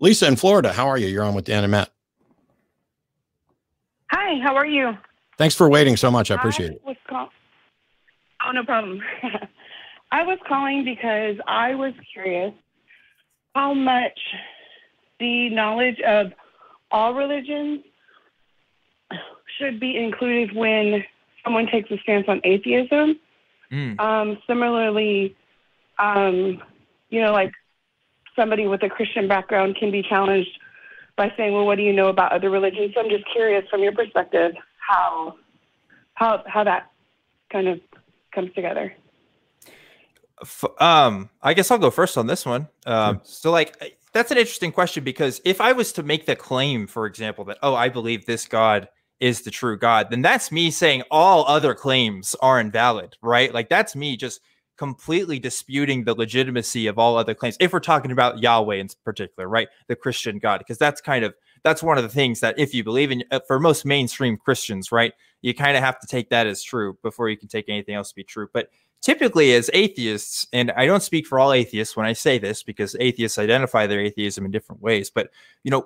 Lisa in Florida, how are you? You're on with Dan and Matt. Hi, how are you? Thanks for waiting so much. I appreciate it. Oh, no problem. I was calling because I was curious how much the knowledge of all religions should be included when someone takes a stance on atheism. Similarly, like somebody with a Christian background can be challenged by saying, well, what do you know about other religions? So I'm just curious from your perspective how that kind of comes together. I guess I'll go first on this one. So like, that's an interesting question, because if I was to make the claim, for example, that, oh, I believe this God is the true God, then that's me saying all other claims are invalid, right? Like that's me just completely disputing the legitimacy of all other claims. If we're talking about Yahweh in particular, right? The Christian God, because that's one of the things that if you believe in, for most mainstream Christians, right? You kind of have to take that as true before you can take anything else to be true. But typically as atheists, and I don't speak for all atheists when I say this, because atheists identify their atheism in different ways, but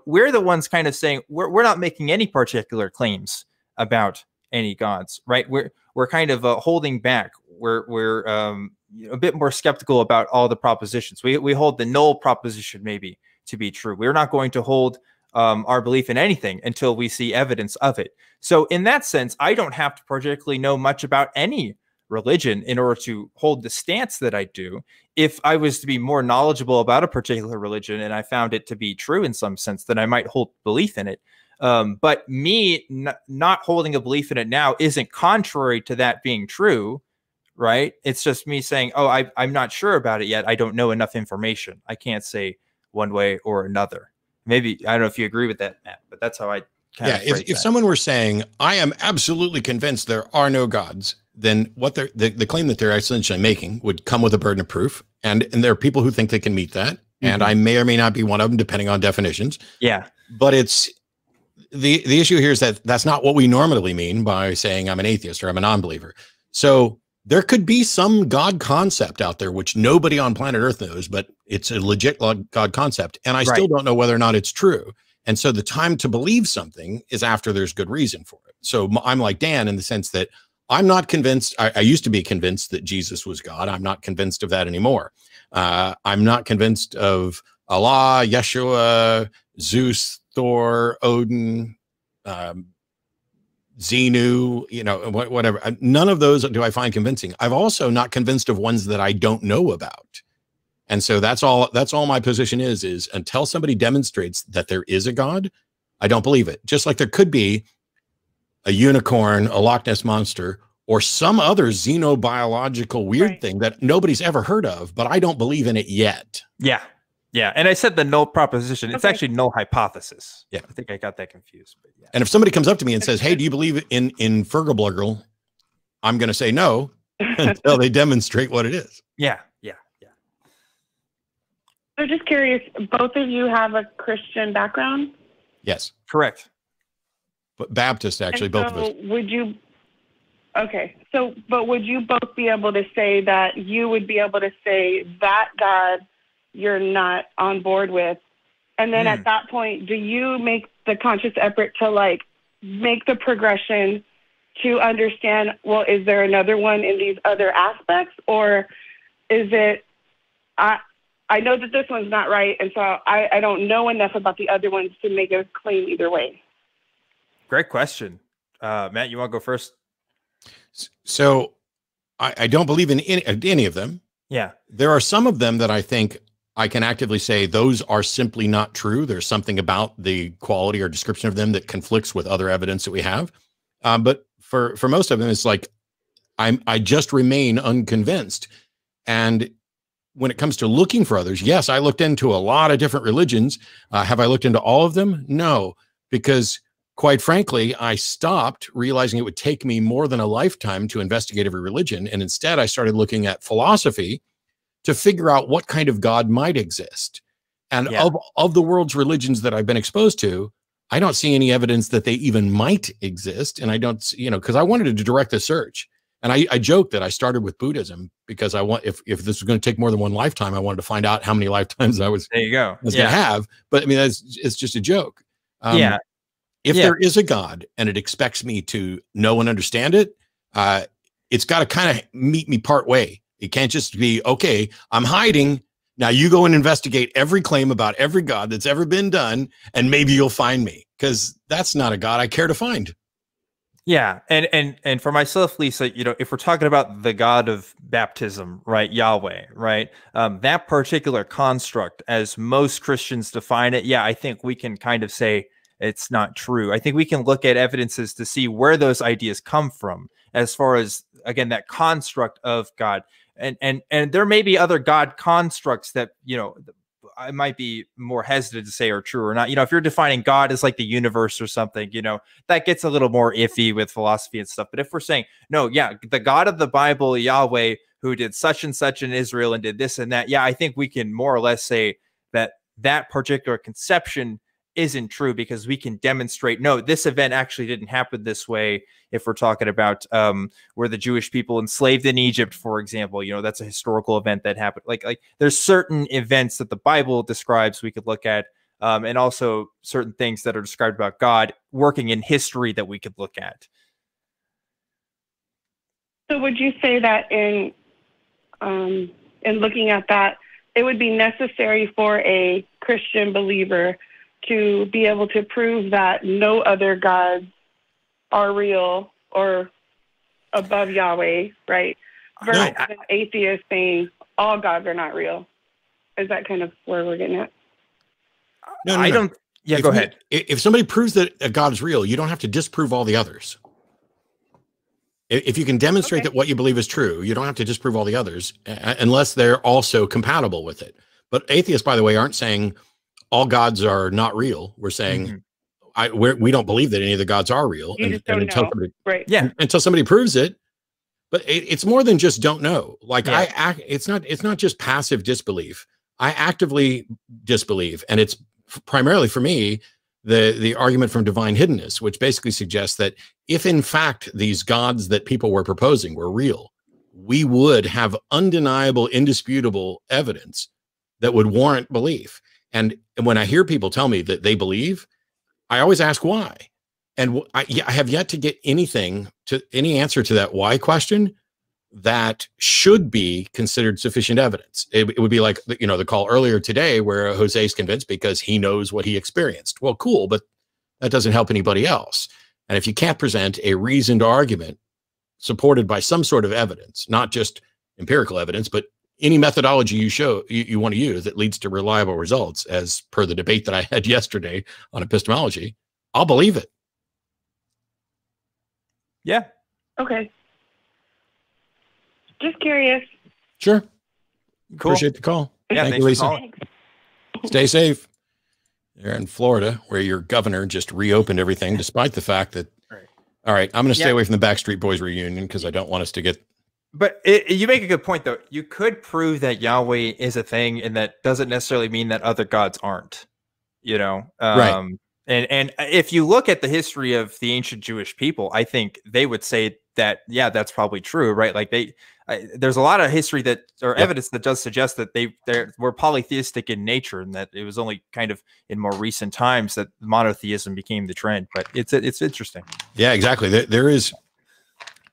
we're the ones kind of saying we're not making any particular claims about any gods, right? We're kind of holding back. We're a bit more skeptical about all the propositions. We hold the null proposition maybe to be true. We're not going to hold our belief in anything until we see evidence of it. So in that sense, I don't have to particularly know much about any religion in order to hold the stance that I do. If I was to be more knowledgeable about a particular religion and I found it to be true in some sense, then I might hold belief in it. But me not holding a belief in it now isn't contrary to that being true, right? It's just me saying, oh, I'm not sure about it yet. I don't know enough information. I can't say one way or another. Maybe, I don't know if you agree with that, Matt, but that's how I kind of if someone were saying, I am absolutely convinced there are no gods, then what the claim that they're essentially making would come with a burden of proof. And there are people who think they can meet that. And I may or may not be one of them, depending on definitions. Yeah. But it's the issue here is that that's not what we normally mean by saying I'm an atheist or I'm a non-believer. So there could be some God concept out there, which nobody on planet Earth knows, but it's a legit God concept. And I still don't know whether or not it's true. And so the time to believe something is after there's good reason for it. So I'm like Dan in the sense that I'm not convinced. I used to be convinced that Jesus was God. I'm not convinced of that anymore. I'm not convinced of Allah, Yeshua, Zeus, Thor, Odin, Xenu, whatever. None of those do I find convincing. I've also not convinced of ones that I don't know about. And so that's all my position is until somebody demonstrates that there is a God, I don't believe it. Just like there could be a unicorn, a Loch Ness monster, or some other xenobiological weird thing that nobody's ever heard of, but I don't believe in it yet. Yeah. Yeah. And I said the null proposition. It's actually null hypothesis. Yeah. I think I got that confused. But yeah. And if somebody comes up to me and says, hey, do you believe in Fergalbluggle? I'm going to say no until they demonstrate what it is. Yeah. Yeah. Yeah. So just curious, both of you have a Christian background? Yes. Correct. But Baptist, actually, both of us. Would you both be able to say that you would be able to say that God you're not on board with? And then at that point, do you make the conscious effort to make the progression to understand, well, is there another one in these other aspects? Or is it, I know that this one's not right, and so I don't know enough about the other ones to make a claim either way? Great question. Matt, you want to go first? So I don't believe in any of them. Yeah. There are some of them that I think I can actively say those are simply not true. There's something about the quality or description of them that conflicts with other evidence that we have. But for most of them, it's like I just remain unconvinced. And when it comes to looking for others, yes, I looked into a lot of different religions. Have I looked into all of them? No, because quite frankly, I stopped realizing it would take me more than a lifetime to investigate every religion. And instead, I started looking at philosophy to figure out what kind of God might exist. And of the world's religions that I've been exposed to, I don't see any evidence that they even might exist. And I don't, because I wanted to direct the search. And I joke that I started with Buddhism because I want, if this was going to take more than one lifetime, I wanted to find out how many lifetimes I was, there you go. going to have. But I mean, it's just a joke. If there is a God and it expects me to know and understand it, it's got to kind of meet me part way. It can't just be, okay, I'm hiding. Now you go and investigate every claim about every God that's ever been done, and maybe you'll find me, because that's not a God I care to find. Yeah. And for myself, Lisa, you know, if we're talking about the God of baptism, right, Yahweh, right, that particular construct, as most Christians define it, yeah, I think we can kind of say it's not true. I think we can look at evidences to see where those ideas come from, as far as, again, that construct of God. And there may be other God constructs that, you know, I might be more hesitant to say are true or not. You know, if you're defining God as like the universe or something, you know, that gets a little more iffy with philosophy and stuff. But if we're saying, no, yeah, the God of the Bible, Yahweh, who did such and such in Israel and did this and that, yeah, I think we can more or less say that that particular conception isn't true, because we can demonstrate, no, this event actually didn't happen this way. If we're talking about where the Jewish people enslaved in Egypt, for example, you know, that's a historical event that happened. Like there's certain events that the Bible describes we could look at, and also certain things that are described about God working in history that we could look at. So would you say that in looking at that, it would be necessary for a Christian believer to be able to prove that no other gods are real or above Yahweh, right? Versus an atheist saying all gods are not real. Is that kind of where we're getting at? No, I don't. Yeah, go ahead. If somebody proves that a God is real, you don't have to disprove all the others. If you can demonstrate that what you believe is true, you don't have to disprove all the others, unless they're also compatible with it. But atheists, by the way, aren't saying all gods are not real. We're saying we don't believe that any of the gods are real. You just don't know. Right. Yeah. Until somebody proves it. But it's more than just don't know. Like it's not just passive disbelief. I actively disbelieve. And it's primarily for me, the argument from divine hiddenness, which basically suggests that if in fact these gods that people were proposing were real, we would have undeniable, indisputable evidence that would warrant belief. And when I hear people tell me that they believe, I always ask why. And I have yet to get any answer to that why question that should be considered sufficient evidence. It would be like, you know, the call earlier today where Jose's convinced because he knows what he experienced. Well, cool, but that doesn't help anybody else. And if you can't present a reasoned argument supported by some sort of evidence, not just empirical evidence, but any methodology you want to use that leads to reliable results, as per the debate that I had yesterday on epistemology, I'll believe it. Yeah. Okay. Just curious. Sure. Cool. Appreciate the call. Yeah, Thank you, Lisa. Stay safe. You're in Florida, where your governor just reopened everything, despite the fact that. All right, I'm going to stay away from the Backstreet Boys reunion because I don't want us to get. But you make a good point, though. You could prove that Yahweh is a thing, and that doesn't necessarily mean that other gods aren't. You know, right? And if you look at the history of the ancient Jewish people, I think they would say that, yeah, that's probably true, right? Like there's a lot of history that, or evidence that does suggest that they were polytheistic in nature, and that it was only kind of in more recent times that monotheism became the trend. But it's interesting. Yeah, exactly.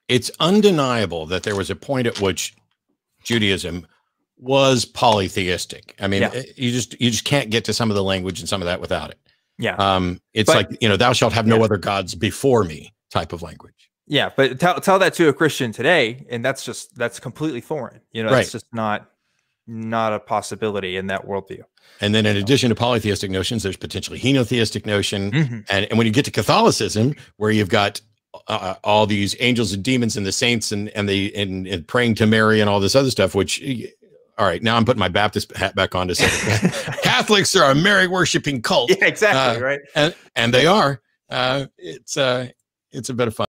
It's undeniable that there was a point at which Judaism was polytheistic. I mean, you just can't get to some of the language and some of that without it. Yeah. It's like, you know, thou shalt have no other gods before me type of language. Yeah. But tell that to a Christian today, and that's completely foreign. You know, it's just not a possibility in that worldview. And then in addition to polytheistic notions, there's potentially henotheistic notion. And when you get to Catholicism, where you've got all these angels and demons and the saints and praying to Mary and all this other stuff, which, all right, now I'm putting my Baptist hat back on to say Catholics are a Mary worshiping cult. Yeah, exactly. Right. And they are. It's a bit of fun.